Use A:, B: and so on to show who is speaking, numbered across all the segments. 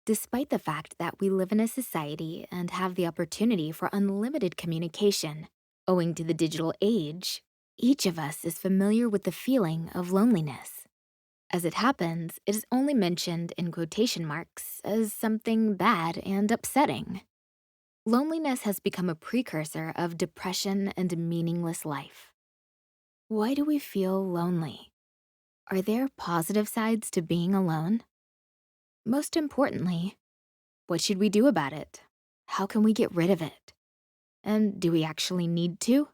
A: Despite the fact that we live in a society and have the opportunity for unlimited communication, owing to the digital age, each of us is familiar with the feeling of loneliness. As it happens, it is only mentioned in quotation marks as something bad and upsetting. Loneliness has become a precursor of depression and meaningless life. Why do we feel lonely? Are there positive sides to being alone? Most importantly, what should we do about it? How can we get rid of it? And do we actually need to?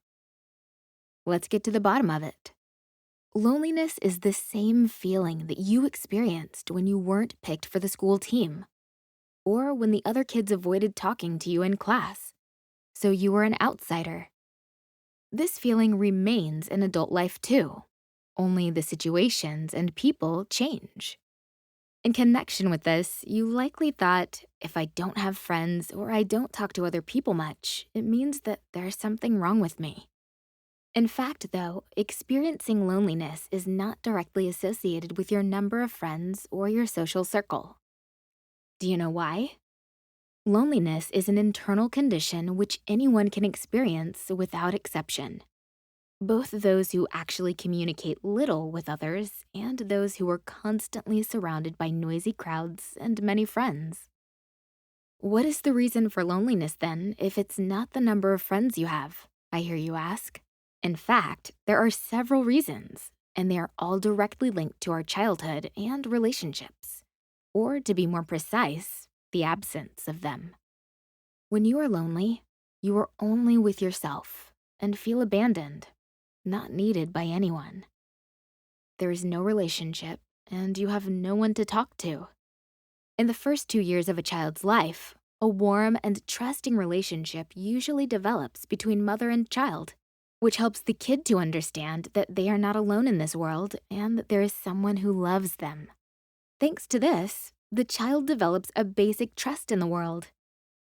A: Let's get to the bottom of it. Loneliness is the same feeling that you experienced when you weren't picked for the school team, or when the other kids avoided talking to you in class, so you were an outsider. This feeling remains in adult life too, only the situations and people change. In connection with this, you likely thought, if I don't have friends or I don't talk to other people much, it means that there's something wrong with me. In fact, though, experiencing loneliness is not directly associated with your number of friends or your social circle. Do you know why? Loneliness is an internal condition which anyone can experience without exception. Both those who actually communicate little with others and those who are constantly surrounded by noisy crowds and many friends. What is the reason for loneliness then if it's not the number of friends you have? I hear you ask. In fact, there are several reasons, and they are all directly linked to our childhood and relationships. Or to be more precise, the absence of them. When you are lonely, you are only with yourself and feel abandoned, not needed by anyone. There is no relationship, and you have no one to talk to. In the first 2 years of a child's life, a warm and trusting relationship usually develops between mother and child, which helps the kid to understand that they are not alone in this world and that there is someone who loves them. Thanks to this, the child develops a basic trust in the world,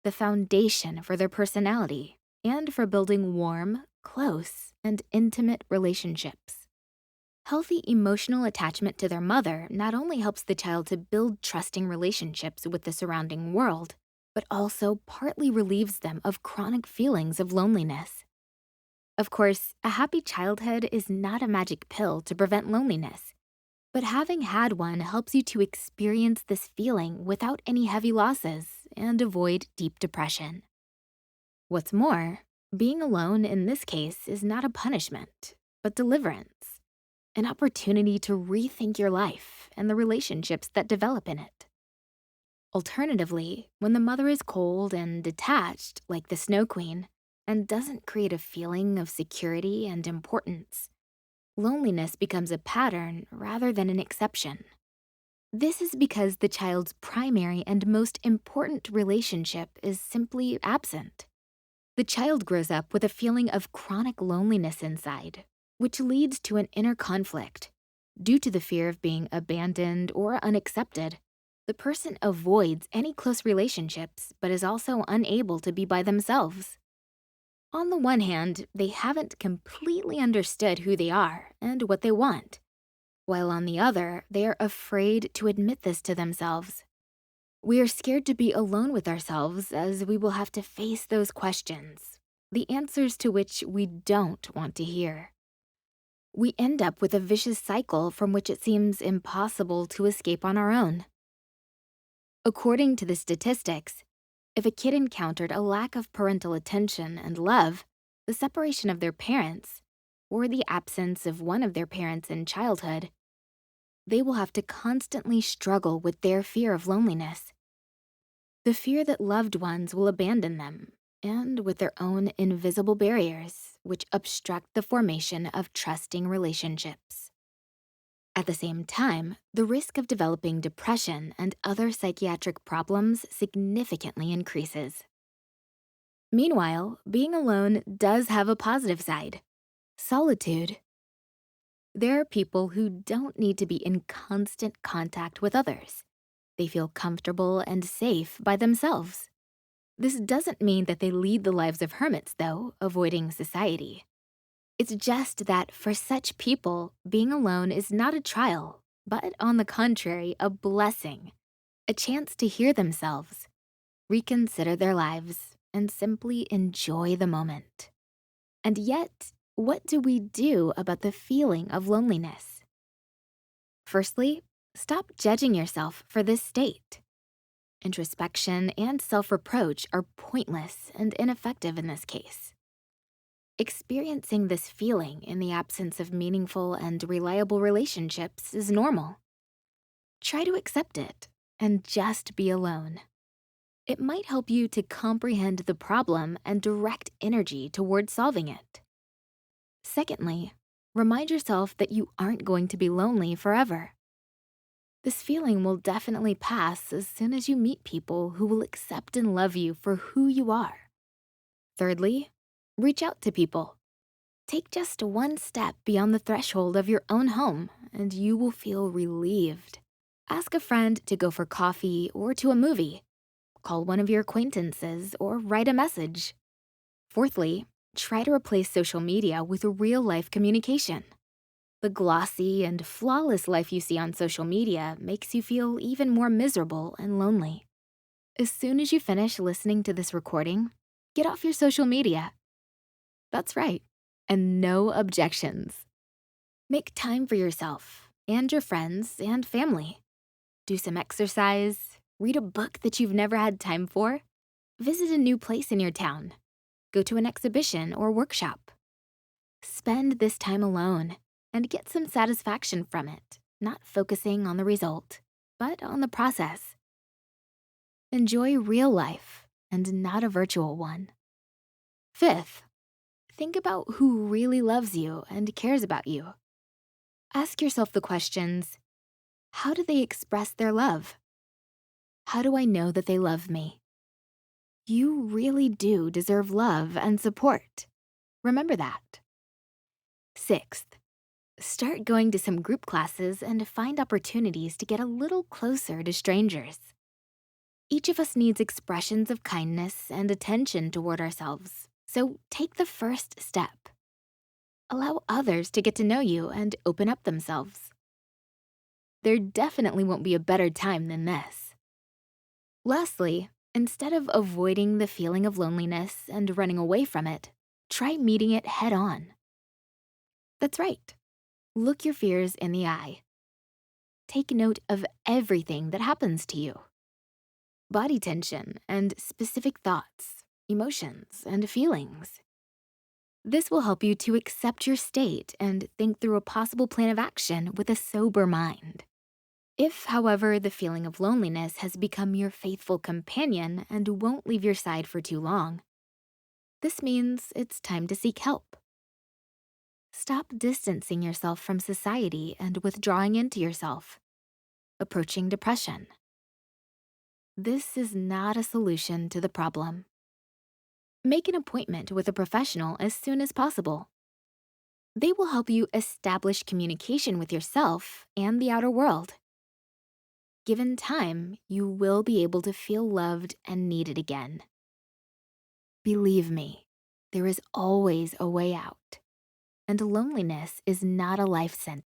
A: the foundation for their personality, and for building warm, close, and intimate relationships. Healthy emotional attachment to their mother not only helps the child to build trusting relationships with the surrounding world, but also partly relieves them of chronic feelings of loneliness. Of course, a happy childhood is not a magic pill to prevent loneliness, but having had one helps you to experience this feeling without any heavy losses and avoid deep depression. What's more, being alone in this case is not a punishment, but deliverance, an opportunity to rethink your life and the relationships that develop in it. Alternatively, when the mother is cold and detached, like the Snow Queen, and doesn't create a feeling of security and importance, loneliness becomes a pattern rather than an exception. This is because the child's primary and most important relationship is simply absent. The child grows up with a feeling of chronic loneliness inside, which leads to an inner conflict. Due to the fear of being abandoned or unaccepted, the person avoids any close relationships but is also unable to be by themselves. On the one hand, they haven't completely understood who they are and what they want, while on the other, they are afraid to admit this to themselves. We are scared to be alone with ourselves as we will have to face those questions, the answers to which we don't want to hear. We end up with a vicious cycle from which it seems impossible to escape on our own. According to the statistics, if a kid encountered a lack of parental attention and love, the separation of their parents, or the absence of one of their parents in childhood, they will have to constantly struggle with their fear of loneliness, the fear that loved ones will abandon them, and with their own invisible barriers, which obstruct the formation of trusting relationships. At the same time, the risk of developing depression and other psychiatric problems significantly increases. Meanwhile, being alone does have a positive side: solitude. There are people who don't need to be in constant contact with others. They feel comfortable and safe by themselves. This doesn't mean that they lead the lives of hermits, though, avoiding society. It's just that for such people, being alone is not a trial, but on the contrary, a blessing. a chance to hear themselves, reconsider their lives, and simply enjoy the moment. And yet, what do we do about the feeling of loneliness? Firstly, stop judging yourself for this state. Introspection and self reproach are pointless and ineffective in this case. Experiencing this feeling in the absence of meaningful and reliable relationships is normal. Try to accept it and just be alone. It might help you to comprehend the problem and direct energy towards solving it. Secondly, remind yourself that you aren't going to be lonely forever. This feeling will definitely pass as soon as you meet people who will accept and love you for who you are. Thirdly, reach out to people. Take just one step beyond the threshold of your own home, and you will feel relieved. Ask a friend to go for coffee or to a movie. Call one of your acquaintances or write a message. Fourthly, try to replace social media with real-life communication. The glossy and flawless life you see on social media makes you feel even more miserable and lonely. As soon as you finish listening to this recording, get off your social media. That's right, and no objections. Make time for yourself and your friends and family. Do some exercise, read a book that you've never had time for, visit a new place in your town, go to an exhibition or workshop. Spend this time alone and get some satisfaction from it, not focusing on the result, but on the process. Enjoy real life and not a virtual one. Fifth, think about who really loves you and cares about you. Ask yourself the questions: how do they express their love? How do I know that they love me? You really do deserve love and support. Remember that. Sixth, start going to some group classes and find opportunities to get a little closer to strangers. Each of us needs expressions of kindness and attention toward ourselves, so take the first step. Allow others to get to know you and open up themselves. There definitely won't be a better time than this. Lastly, instead of avoiding the feeling of loneliness and running away from it, try meeting it head on. That's right. Look your fears in the eye. Take note of everything that happens to you. Body tension and specific thoughts, emotions, and feelings. This will help you to accept your state and think through a possible plan of action with a sober mind. If, however, the feeling of loneliness has become your faithful companion and won't leave your side for too long, this means it's time to seek help. Stop distancing yourself from society and withdrawing into yourself, approaching depression. This is not a solution to the problem. Make an appointment with a professional as soon as possible. They will help you establish communication with yourself and the outer world. Given time, you will be able to feel loved and needed again. Believe me, there is always a way out, and loneliness is not a life sentence.